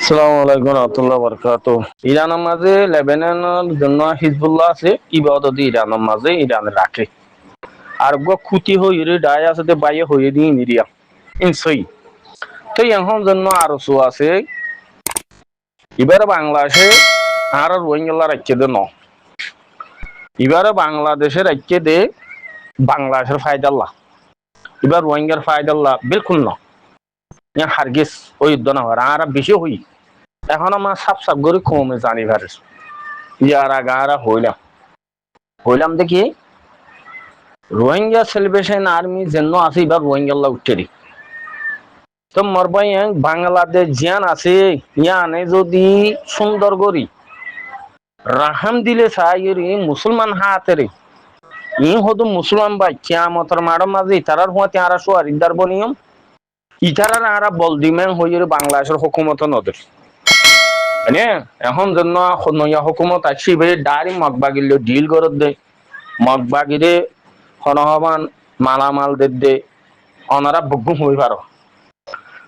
আসসালামু আলাইকুম রাহমাতুল্লাহি ওয়া বারাকাতুহু। ইরানের মাঝে লেবাননের জন্য হিজবুল্লাহ আছে ইবাদত ইরানের মাঝে ইরান রাখে আর গো খুতি হইরে ডাই আছে তে বাইয়ে হইয়ে দি নিরিয়া ইনসই তো এখন জন্য আরো সু আছে এবারে বাংলাদেশে আর রোহিঙ্গা রাখছে দে ন এবারে বাংলাদেশের রাখছে দে বাংলাদেশের ফায়দাল্লাহ এবার রোহিঙ্গার ফায়দাল্লাহ বিলকুল না হারগিস ওই যুদ্ধ না হয় আর বেশি হই এখন আমার সাপ সাপ করে কমে জানি ভারে ইয়ারা গারা হইলাম দেখি রোহিঙ্গা সেলিব্রেশন আর্মি যেন আছে এবার রোহিঙ্গা উঠে তো মরবাই বাংলাদেশ জিয়ান আছে ইয়ানে যদি সুন্দর করি রাহাম দিলে চাই মুসলমান হাতেরে ই হতো মুসলমান ভাই কিয়ামতের মাড় মাঝে ইতারার হুয়া তারা সোয়ার ইদার বনিয়ম ইতারার আরা বলদিমেন হইরে বাংলাদেশের হুকুমত নদের এখন জন্য নয়া হুকুমত আসি ভাই ডারি মগবাগিল ডিল করত দে মগবাগিরে হনহমান মালামাল দে অনারা বগুম হই পারো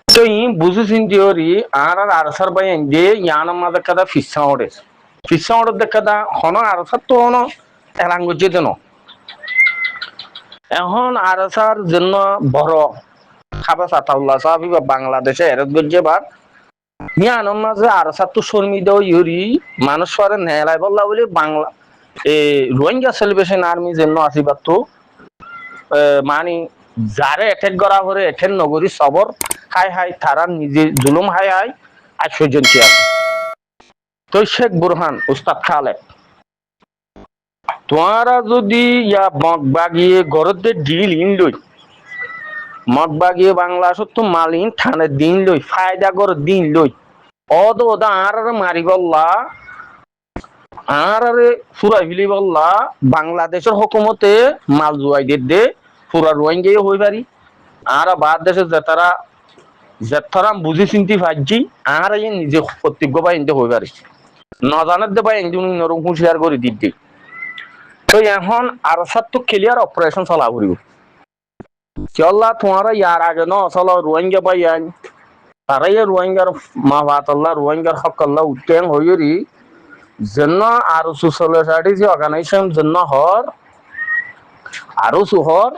তো ই বুঝু চিন্তি আর আরসার ভাই যে ইয়ান মাঝে কাদা ফিসা ওড়ে দেখা হন আরসার তো হন এলাঙ্গুজি দেন এখন আরসার জন্য বড় খাবা সাতাউল্লাহ সাহাবি বা বাংলাদেশে এরত গজ্জে বার ইয়ান মাঝে আরসার তো শর্মি দেও ইউরি মানুষ সরে নেলাই বললা বলে বাংলা রোহিঙ্গা সেলিব্রেশন আর্মি জন্য আসিবার তো মানে যারে এটেক করা করে এটেক নগরী সবর হাই তারা নিজে জুলুম হাই আর সৈজনটি আছে তো শেখ বুরহান উস্তাদ খালেদ তোমারা যদি ইয়া মগ বাগিয়ে গরদের ডিল ইন লই মগ বাগিয়ে বাংলাদেশত তো মালিন থানে দিন লই ফায়দা কর দিন লই ওদা আর মারি বললা আর ফুরাই ফিলি বললা বাংলাদেশের হুকুমতে মাল জুয়াই দে পুরা রোহিঙ্গা হই পারি আর বাদ দেশে যেতারা বুঝি চিন্তি ভাবছি আর নিজে প্রতিজ্ঞ বা এনতে হই পারি নজানের দে বা এনজন নরম হুঁশিয়ার করে দিতে তো এখন আর তো ক্লিয়ার অপারেশন চলা করিব চল্লা তোমারা ইয়ার আগে ন চলো রোহিঙ্গা পাই আইন তারাই রোহিঙ্গার মা ভাতল্লা রোহিঙ্গার হকল্লা উঠেন হইরি জন্য আর সোসাইটি যে অর্গানাইজেশন জন্য হর আরো সুহর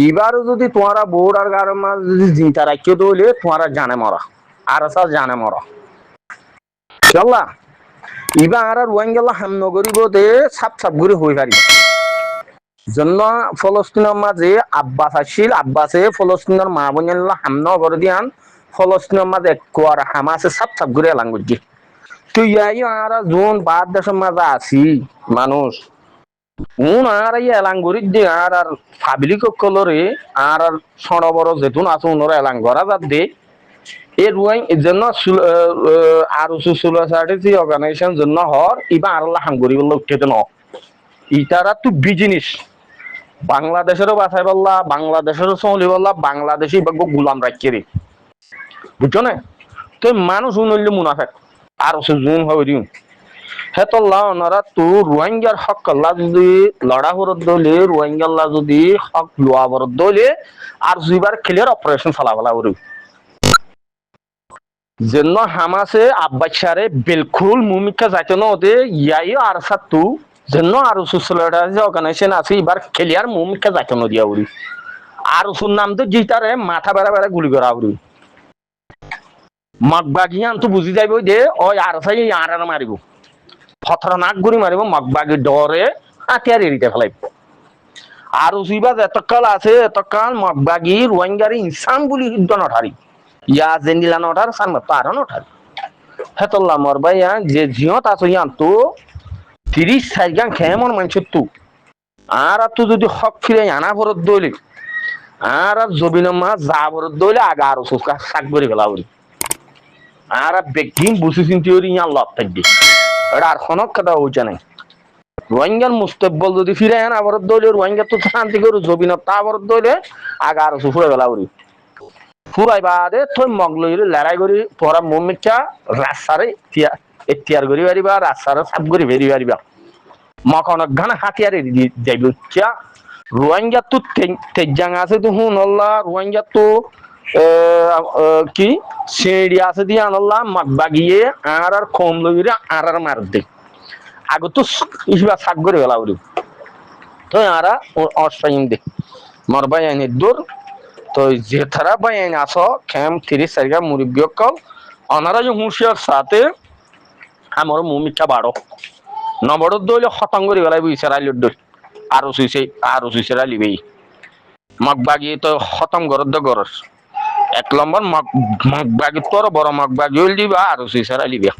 এবারও যদি তোমারা বোর্ড আর গাড়ির মাঝে যদি জিতা রাখিয়ে দইলে তোমারা জানে মরা আর জানে মরা চল্লা এবার আর রোহিঙ্গা হামনগরী বোধে সাপ করে হয়ে পারি জন্য ফলস্তিনের মাঝে আব্বাস আসছিল আব্বাসে ফলস্তিনের মা বোন হামন করে দিয়ান ফলস্তিনের মাঝে কোয়ার হামাসে সাপ করে এলাম করছি তুই আর জোন বাদ দেশের মাঝে আছি মানুষ আর এলাঙ্গুরি দে আর ফাবিলিক কলরে আর সড় বড় যেতুন আছে উনরা এলাঙ্গরা যাত দে এ রুয়াই জন্য আর সোসাইটি অর্গানাইজেশন জন্য হর ইবা আর হাঙ্গুরি বললে উঠতে ন ইতারা তো বিজিনিস বাংলাদেশেরও বাছাই বললা বাংলাদেশেরও চলি বললা বাংলাদেশি গুলাম রাখিয়ে রে বুঝছো না তো মানুষ উনলে মুনাফেক আর জুন হয় দিন হেতল্লা ওনারা তো রোহিঙ্গার হক আল্লাহ যদি লড়া বরদ দলে রোহিঙ্গা যদি হক লোয়া বরদ দলে আর দুইবার ক্লিয়ার অপারেশন ফলাফলা করি জন্য হামাসে আব্বাসারে বিলকুল মুমিকা যাইতে না ওদে ইয়াই আর সাতু জন্য আর সোসাইটি অর্গানাইজেশন আছে এবার ক্লিয়ার মুমিকা যাইতে না দিয়া উড়ি আর ওর নাম তো জিতারে মাথা বেড়া বেড়া গুলি করা উড়ি মগবাগিয়ান তো বুঝি যাইব যে ওই আর সাই আর মারিব খতরনাক গুড়ি মারিব মগবাগি ডরে হাতিয়ার এড়িতে ফেলাইব আর উসিবাদ এতকাল আছে এতকাল মগবাগি রোহিঙ্গারি ইনসান বলি যুদ্ধ নঠারি ইয়া জেন্দিলা নঠার সামনে পার নঠারি হেতল্লা মরবাই যে জিয়ত আছে ইয়ান তো 30-40 গান খেমন মানুষের তু আর তো যদি হক ফিরে আনা ভরত দইলে আর জবিন মা যা ভরত দইলে আগে আরো সুস্কা শাক করে ফেলা বলি আর বেগিন বুঝি চিন্তি ইয়ান লব থাকবে এটা আর খনক কথা হইছে নাই রোহিঙ্গার মুস্তাকবল যদি ফিরে আনা ভরত দইলে রোহিঙ্গা তো শান্তি করু জবিন তা ভরত দইলে আগে আরো সুফুরে ফেলা বলি ফুরাই বাদে থই মগলই লড়াই করি পরা মুমিকা রাস্তারে এতিয়ার করি পারিবা রাস্তারে সাপ করি বেরি পারিবা মখন ঘানা হাতিয়ারে যাইব কিয়া রোহিঙ্গা তো তেজাং আছে তো হুন আল্লাহ রোহিঙ্গা তো কি সিঁড়ি আছে দিয়ে আনলাম মাঠ বাগিয়ে আর কম লইরে আর মার দে আগে তো ইসবা সাক করে গেলা উড়ি তো আরা অসাইন দে মর ভাই আইনের দূর তো যে তারা ভাই আইন আসো খেম 30 মুরব্বী কল অনারা যে হুঁশিয়ার সাথে আমার মুমিকা বাড়ো নবর দইলে খতম করে গেলাই বুঝছে রাইলর দই আরো সুইছে রাইলিবেই মগ বাগিয়ে তো খতম গরত দ গরস 1 নম্বর মগ বাগি তোর বড় মগ বাগি হইল দিবা আরো সুইছে রাইলিবে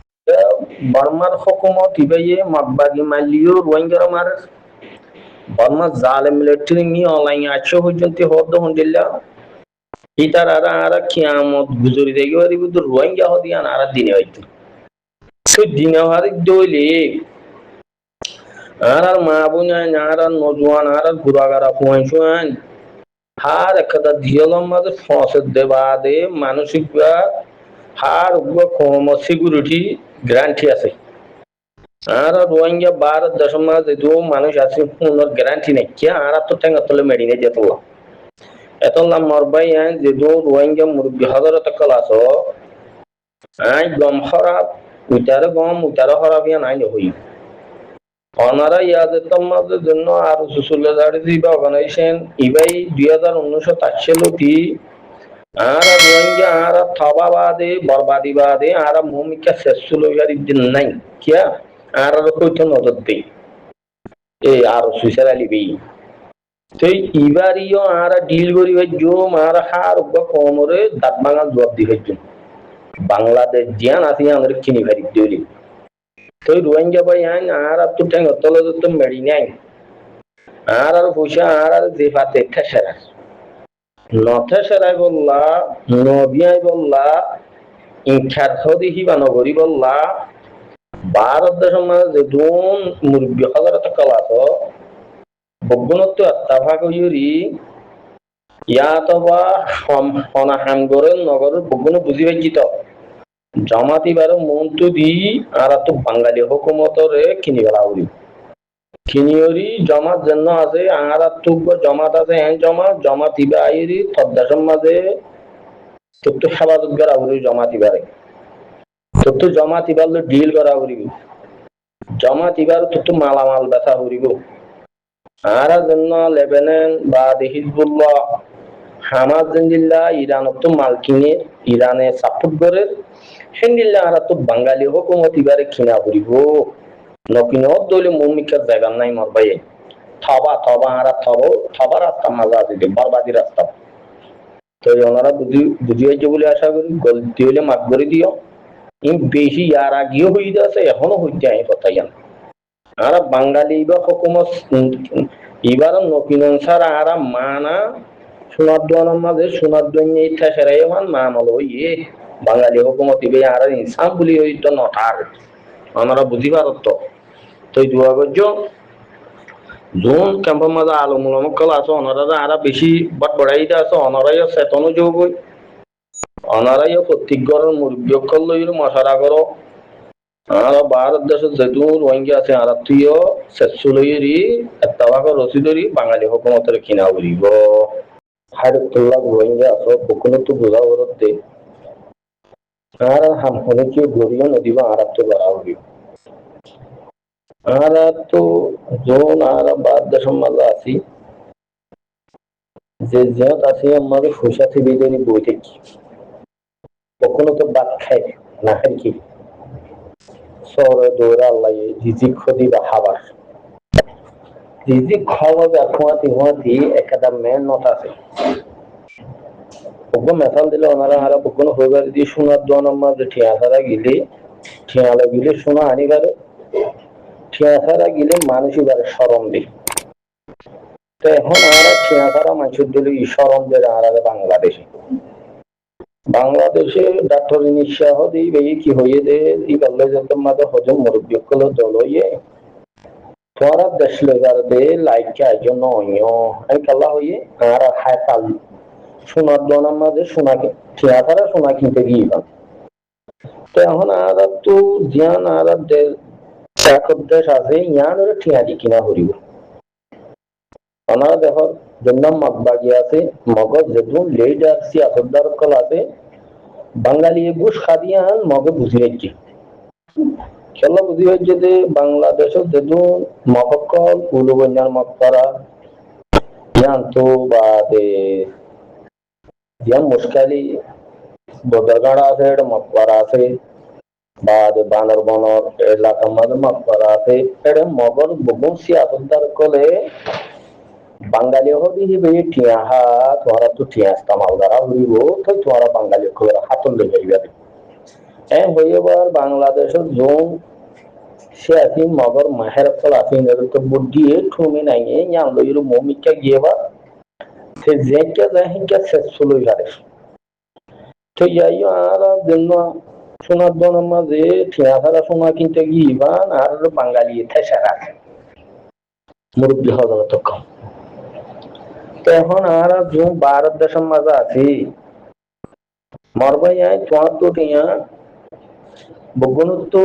বর্মার হুকুমত ইবাইয়ে মগ বাগি মালিও রোহিঙ্গার মার বর্মা জালে মিলিটারি মি অনলাইন আছো পর্যন্ত হদ হন্দিল্লা ইতার আরা কিয়ামত গুজরি দেগি বারি বুদ রোহিঙ্গা হদিয়ান আরা দিনে হইতো তো দিনে হারি দইলে আর মা বোন আর নজওয়ান আর ঘুরাগারা পৌঁছান হার একটা দিয়লম মাঝে ফসে দেবা দে মানসিক হার কম সিকিউরিটি গ্যারান্টি আছে আর রোহিঙ্গা ভারত দেশের মাঝে যে মানুষ আছে পুনর গ্যারান্টি নেই কে আর তো টেঙ্গা তলে মেডিনে যেত এতলা মরবাই আইন যে রোহিঙ্গা মুরব্বী হাজারত ক্লাস আই গম খারাপ উইটারে খারাপ ইয়া নাই হই অনারা ইয়াদের তোমাদের জন্য আর সোলিডারিটি অর্গানাইজেশন ইবাই 2019 সালে আর রোহিঙ্গা আর থবাবাদে বরবাদিবাদে আর ভূমিকা শেষ লইয়ার দিন নাই কিয়া আর কইতো নজর দেই এই আর সুইসার আলিবি তো ইবারিও আর ডিল করি জো মার হার কমরে দাঁত ভাঙা জবাব দি হইতো বাংলাদেশ জিয়ান আছে আমাদের কিনি ভারি দিলি তো রোহিঙ্গা ভাই আইন আর তো টেঙ্গ তলে তো মেডি নাই আর পয়সা আর যে পাতে ঠেসারা নথেসারাই বললা নবিয়াই বললা ইনখার হদি হিবা নগরী বললা ভারত দেশের মাঝে দুন মুরব্বী হাজারত কলাত বগুণত্ব আত্মাভাগ ইউরি ইয়াতবা হনা হামগরের নগরের বগুণ বুঝি পাইছিত জমাতি বারো মন্তু দি আর তো বাঙালি হুকুমতরে কিনি গেলা উড়ি কিনিয়রি জমাত জন্য আছে আর তো জমাত আছে হ্যাঁ জমাত ইবা আইরি তদ্দাসের মাঝে তো হেফাজত করা উড়ি জমাত ইবারে তো জমাত ইবার ডিল করা উড়িব জমাত ইবার তো মালামাল বেচা উড়িব আর জন্য লেবানন বা হিজবুল্লাহ হামাস জিল্লা ইরানত তো মাল কিনে ইরানে সাপোর্ট করে হেন্দিল্লা আর তো বাঙালি হুকুমত ইবারে কিনা উড়িব নকিনত দলে মুমিকার জায়গা নাই মর ভাই থবা আর থবা রাস্তা মাজা দিতে বরবাদি রাস্তা তো ওনারা বুঝিয়েছে বলে আশা করি গলতি হলে মাফ করে দিও বেশি আর আগেও হয়ে যাচ্ছে এখনো হইতে আমি কথা জান আর বাঙালি বা হুকুমত এবার নকিন অনুসার আর মানা সোনার দোয়ানোর মাঝে সোনার দোয়ান ইচ্ছা সেরাই মামল হইয়ে বাঙালি হুকুমত ইবে আর ইনসান বলি হইতো নটার আমরা বুঝি পারত তো দোয়া করছো যোন ক্যাম্পের মাঝে আলো মূলমক্কল আছে অনারা আর বেশি বাট বড়াইতে আছে অনারাইও চেতনও যোগ অনারাইও প্রত্যেক ঘরের মুরব্বীকল লইর মশারা করো আর ভারত দেশের যেহেতু রোহিঙ্গা আছে আর তুইও চেষ্টা লইরি এত্তাবাক রসিদরি বাঙালি হুকুমতের কিনা উড়িব হায়রতুল্লাহ রোহিঙ্গা আছে কোনো তো বোঝা বরত দে আর হামহনে কি গরিও নদীবা আর তো বাড়া উড়িব আর তো যোন আর ভারত দেশের মাঝে আছি যে জিয়াত আছে আমাদের ফুসাতে বিদেরি বই থেকে কখনো তো বাদ খাই না খাই কি শহরে দৌড়া আল্লাহ রিজিক খদি বা খাবার রিজিক খাওয়া হুয়াতি একটা মেহনত আছে ওকে মেশাল দিলে ওনারা হারা কোনো হইবার দিয়ে সোনার দোয়ানোর মাঝে ঠিয়াছাড়া গিলে সোনা আনিবারে ঠিয়াছাড়া গিলে মানুষ এবারে সরম দিই তো এখন আমরা ঠিয়াছাড়া মানুষের দিলে সরম দেয় আর বাংলাদেশে ডাক্তার নিঃসাহ দিই বেই কি হইয়ে দে এই কলেজের মাঝে হজম মুরব্বী গুলো দল হইয়ে তোরা দেশ লেগার দে লাইক একজন আমি কাল্লা হইয়ে আর খায় পাল সোনার দোনার মাঝে সোনাকে ঠিয়াছাড়া সোনা কিনতে গিয়ে তো এখন আর তো জিয়ান আর দেশ আছে ইয়ান ঠিয়া দি কিনা হরিব ওনারা দেখো জন্য মগবাগি আছে মগজ যেহেতু লিডার সিয়াসতদার কল আছে বাঙালি ঘুষ খাদিয়ান মগে বুঝি হচ্ছে খেলা বুঝি হচ্ছে যে বাংলাদেশের যেহেতু মকল উলুবন্যার মকপারা জানতো বা yan muskali বদরগাড়া আছে এটা মকবরা আছে বা বানর বনর এলাকার মধ্যে মকবরা আছে এটা মগর বগুন সিয়াসতদার কলে বাঙালি হবি হিবে টিয়া হা তোরা তো টিয়া ইস্তেমাল দ্বারা হইব তো তোরা বাঙালি করে হাতল লেগে যাবে হইবার বাংলাদেশের জোন সিয়াসি মগর মাহের ফল আছে তো বুদ্ধি ঠুমি নাই ইয়ান লইর মমিকা গিয়েবা সে যেটা যায় হিংকা শেষ চলই হারে তো যাই আর জন্য সোনার দনের মাঝে ঠিয়া ছাড়া সোনা কিনতে গিয়েবান আর বাঙালি থেসারা মুরব্বী হওয়া তো কম এখন আর ভারত দেশের মাঝে আছি মরবাই আয় তোমার তো টিয়া বগুন তো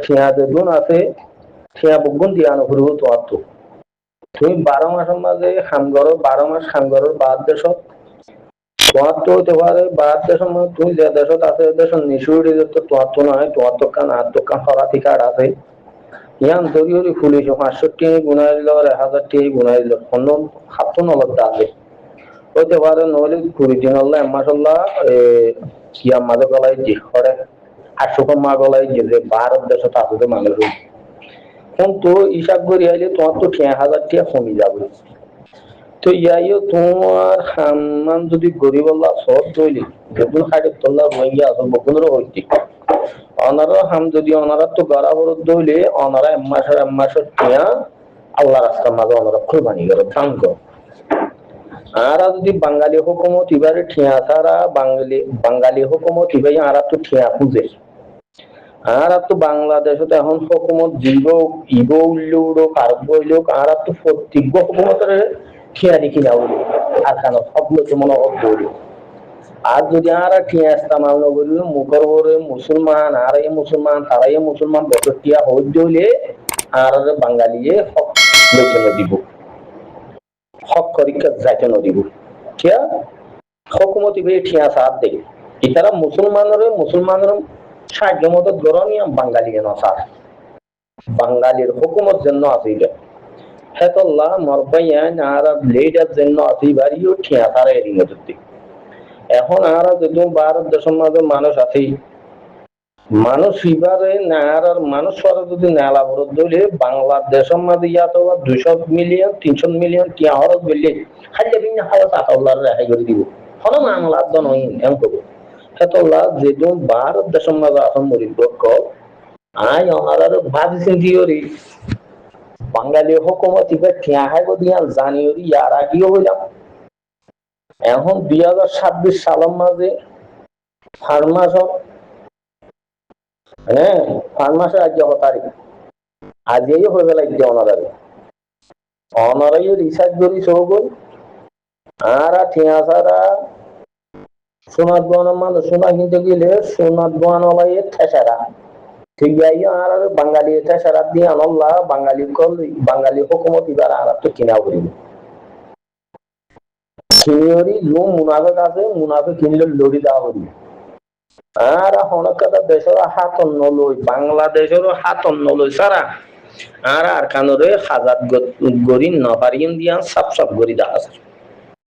ঠিয়া যেগুন আছে ঠিয়া বগুন দিয়ানো ফুরবো তোমার তো তুমি 12 মাসের মাঝে খামগর 12 মাস খামগরের বাদ দেশ তোমার তো হতে পারে বাদ দেশের মধ্যে তুমি যে দেশত আছে দেশের নিশুড়ি তো তোমার তো নয় তোমার তো কান আর তো কান হরাতি কার্ড আছে ইয়ান ধরি হরি পুলিশ 500 গুণাই দিল 1000 গুণাই দিল অন্য হাত নলদ আছে হইতে পারে নইলে 20 দিন হল্লা মাসাল্লাহ কিয়া মাঝে গলাই যে করে 800 কম মা গলাই যে ভারত দেশত আছে মানুষ কিন্তু হিসাব করি আইলে তোমার তো 1000 টাকা কমে যাবে তো ইয়াইও তোমার হাম্মান যদি গরিব আল্লাহ সব তৈলি বেগুন খাইতে তোলা বইয়া আছে বকুনের হইতে অনারা হাম যদি অনারা তো গাড়া বড় দইলে অনারা এম্মাসের টিয়া আল্লাহ রাস্তার মাঝে অনারা কুরবানি করে দান করে আর যদি বাঙালি হুকুমত এবারে ঠিয়া ছাড়া বাঙালি হুকুমত এবারে আর তো ঠিয়া খুঁজে আর তো বাংলাদেশত এখন হুকুমত জীব ইব উল্লুড়ো কারব লোক আর তো প্রত্যেক হুকুমতের ঠিয়া দেখি যাও আর কেন সব লোকে মনে হল আর যদি আর ঠিয়া ইস্তেমাল নকরি মুখর করে মুসলমান আর এই মুসলমান তারাই মুসলমান বছর টিয়া হইতে হইলে আর বাঙালিয়ে হক লোচনা দিব হক করিকা যাইতে নদিব ঠিয়া হুকুমত ইবে ঠিয়া সাথ দেবে এটারা মুসলমানের সাহায্য মতো গরমিয়া বাঙালি নসার বাঙালির হুকুমত জন্য আসিলে হেতল্লাহ মরবাইয়ান আর লেডার জন্য আসিবারিও ঠিয়া সারা এরি নদী এখন আর যদি ভারত দেশের মাঝে মানুষ আছে মানুষ এবারে নার আর মানুষ যদি নালা বরদ দিলে বাংলাদেশের মাঝে ইয়াত 200 মিলিয়ন 300 মিলিয়ন টিয়া হরত বললে খাইলে বিনা হাওয়া আল্লাহর রেহাই করে দিব হলো মামলা নয় এম করবো হেতল্লাহ যেদিন ভারত দেশের মাঝে আসন মরিব আয় ওনার ভাবি চিন্তি করি বাঙালি হুকুমত এবার ঠিয়া হাইব দিয়া জানিওরি ইয়ার আগেও হইলাম এখন 2026 সালের মাঝে ফার্মাসক ফার্মাসের আজ তারিখ আজই হয়ে গেল অনারাই রিসার্চ করি সবল আর ঠিয়া ছাড়া সোনার দোয়ানের মানুষ সোনা কিনতে গেলে সোনার দোয়ানলাই ঠেসারা ঠিক যাই আর বাঙালি ঠেসারা দিয়ে আনল্লাহ বাঙালি হুকুমত এবার আর তো কিনা করিব কিনিওরি লো মুনাফেক আছে মুনাফেক কিনলে লড়ি দেওয়া করিব আর হনকাতা দেশের হাত অন্য লই বাংলাদেশের হাত অন্য লই সারা আর কানরে হাজার গরি নপারিম দিয়া সাপ সাপ গরি দেখা